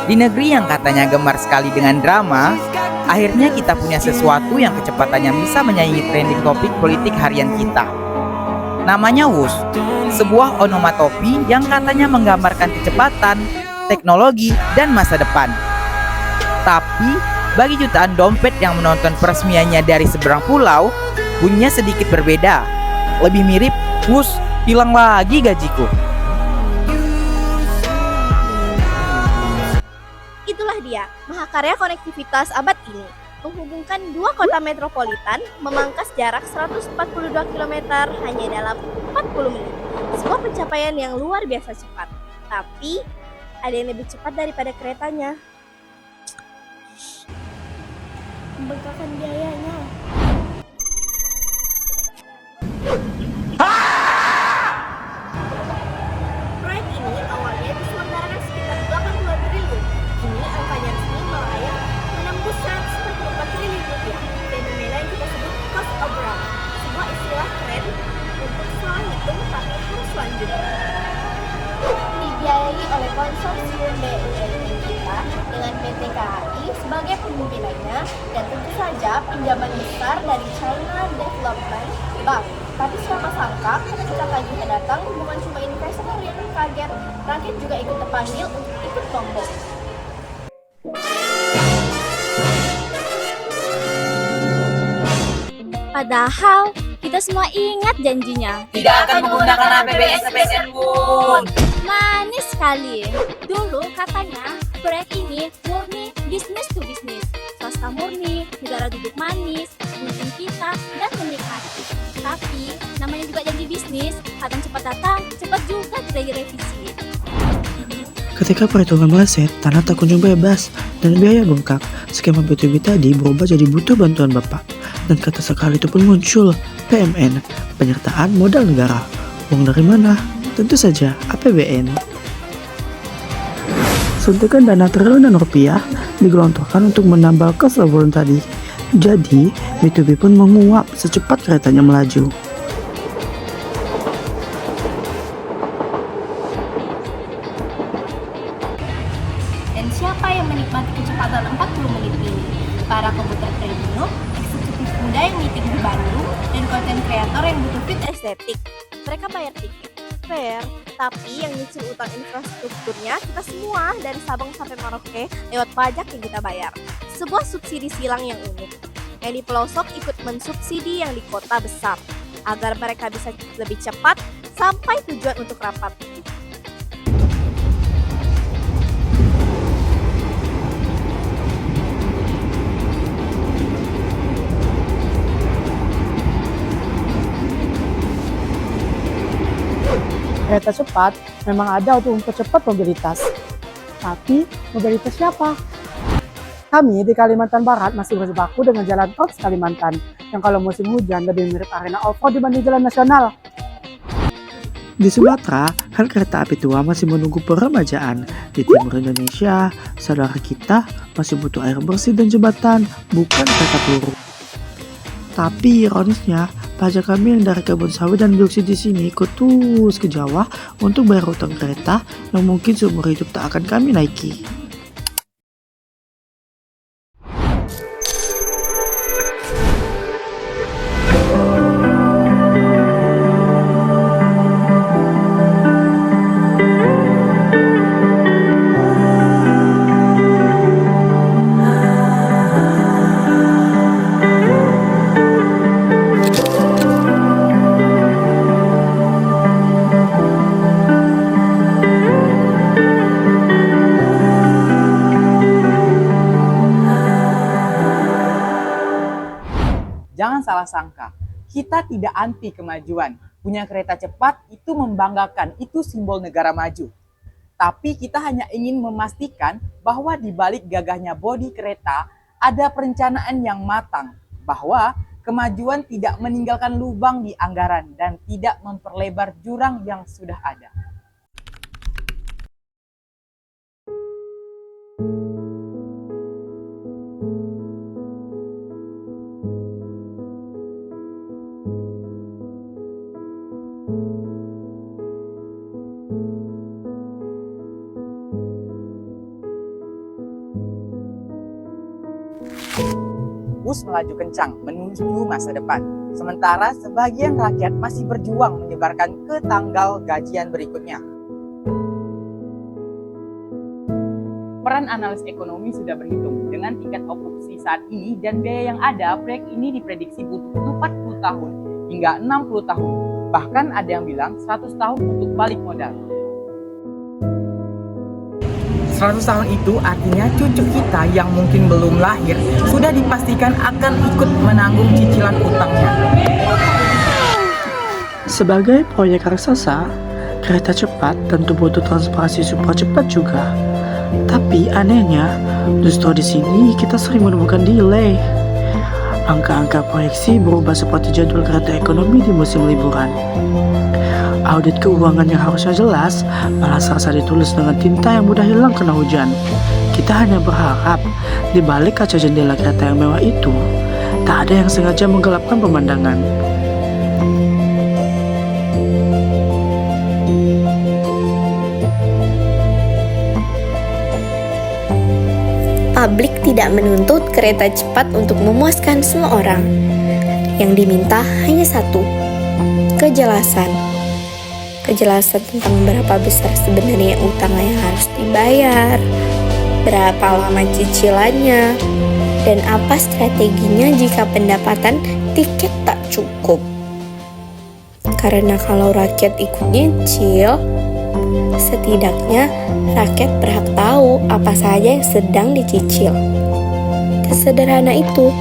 Di negeri yang katanya gemar sekali dengan drama, akhirnya kita punya sesuatu yang kecepatannya bisa menyaingi trending topik politik harian kita. Namanya WUS, sebuah onomatopi yang katanya menggambarkan kecepatan, teknologi, dan masa depan. Tapi, bagi jutaan dompet yang menonton peresmiannya dari seberang pulau, bunyinya sedikit berbeda. Lebih mirip, WUS, hilang lagi gajiku. Itulah dia, mahakarya konektivitas abad ini. Menghubungkan dua kota metropolitan, memangkas jarak 142 km hanya dalam 40 menit. Sebuah pencapaian yang luar biasa cepat. Tapi, ada yang lebih cepat daripada keretanya. Membengkakkan biayanya. Proyek ini awalnya diselenggarakan sekitar 82 triliun. Kini angkanya resmi melayang menembus 144 triliun rupiah. Fenomena yang kita sebut cost overrun, sebuah istilah keren untuk salah hitung tapi harus lanjut. Dibiayai oleh konsorsium BUMN kita dengan PT KAI sebagai pemimpinannya dan tentu saja pinjaman besar dari China Development Bank. Tapi siapa sangka ketika tagihan datang bukan cuma investor yang kaget, rakyat juga ikut terpanggil untuk ikut tombol. Padahal kita semua ingat janjinya. Tidak akan menggunakan APBN sepeser pun. Manis sekali. Dulu katanya proyek ini murni bisnis to bisnis. Swasta murni, negara duduk manis, mungkin kita dan menikmati. Tapi namanya juga janji bisnis, kadang cepat datang, cepat juga kita direvisi. Ketika perhitungan meleset, tanah tak kunjung bebas, dan biaya bengkak. Skema B2B tadi berubah jadi butuh bantuan Bapak. Dan kata sekali itu pun muncul, PMN, penyertaan modal negara. Uang dari mana? Tentu saja APBN. Suntikan dana triliunan rupiah digelontorkan untuk menambal cost overrun tadi. Jadi, B2B pun menguap secepat keretanya melaju. Dan siapa yang menikmati kecepatan 40 menit ini? Para komputer premium, eksekutif muda yang meeting di Bandung, dan konten kreator yang butuh fit estetik. Mereka bayar tiket, fair, tapi yang nyicil utang infrastrukturnya kita semua dari Sabang sampai Merauke lewat pajak yang kita bayar. Sebuah subsidi silang yang unik. Yang di pelosok ikut mensubsidi yang di kota besar, agar mereka bisa lebih cepat sampai tujuan untuk rapat. Kereta cepat memang ada untuk mempercepat mobilitas. Tapi, mobilitas siapa? Kami di Kalimantan Barat masih berjibaku dengan jalan tol Kalimantan, yang kalau musim hujan lebih mirip arena off-road dibanding jalan nasional. Di Sumatera, rel kereta api tua masih menunggu peremajaan. Di timur Indonesia, saudara kita masih butuh air bersih dan jembatan, bukan kereta peluru. Tapi ironisnya, pajak kami yang dari kebun sawit dan bauxit di sini ikut terus ke Jawa untuk bayar utang kereta yang mungkin seumur hidup tak akan kami naiki. Jangan salah sangka, kita tidak anti kemajuan. Punya kereta cepat itu membanggakan, itu simbol negara maju. Tapi kita hanya ingin memastikan bahwa di balik gagahnya bodi kereta ada perencanaan yang matang, bahwa kemajuan tidak meninggalkan lubang di anggaran dan tidak memperlebar jurang yang sudah ada. terus melaju kencang menuju masa depan. Sementara sebagian rakyat masih berjuang menyebarkan ke tanggal gajian berikutnya. Peran analis ekonomi sudah berhitung dengan tingkat okupansi saat ini dan biaya yang ada, proyek ini diprediksi butuh 40 tahun hingga 60 tahun. Bahkan ada yang bilang 100 tahun untuk balik modal. 100 tahun itu artinya cucu kita yang mungkin belum lahir sudah dipastikan akan ikut menanggung cicilan utangnya. Sebagai proyek raksasa, kereta cepat tentu butuh transportasi super cepat juga. Tapi anehnya, justru di sini kita sering menemukan delay. Angka-angka proyeksi berubah seperti jadwal kereta ekonomi di musim liburan. Audit keuangan yang harusnya jelas malah serasa ditulis dengan tinta yang mudah hilang kena hujan. Kita hanya berharap di balik kaca jendela kereta yang mewah itu tak ada yang sengaja menggelapkan pemandangan. Publik tidak menuntut kereta cepat untuk memuaskan semua orang. Yang diminta hanya satu, kejelasan. Kejelasan tentang berapa besar sebenarnya utang yang harus dibayar, berapa lama cicilannya, dan apa strateginya jika pendapatan tiket tak cukup. Karena kalau rakyat ikut nyicil, setidaknya rakyat berhak tahu apa saja yang sedang dicicil. Sesederhana itu.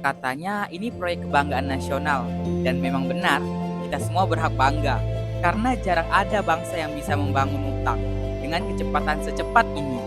Katanya ini proyek kebanggaan nasional, dan memang benar, kita semua berhak bangga karena jarang ada bangsa yang bisa membangun utang dengan kecepatan secepat ini.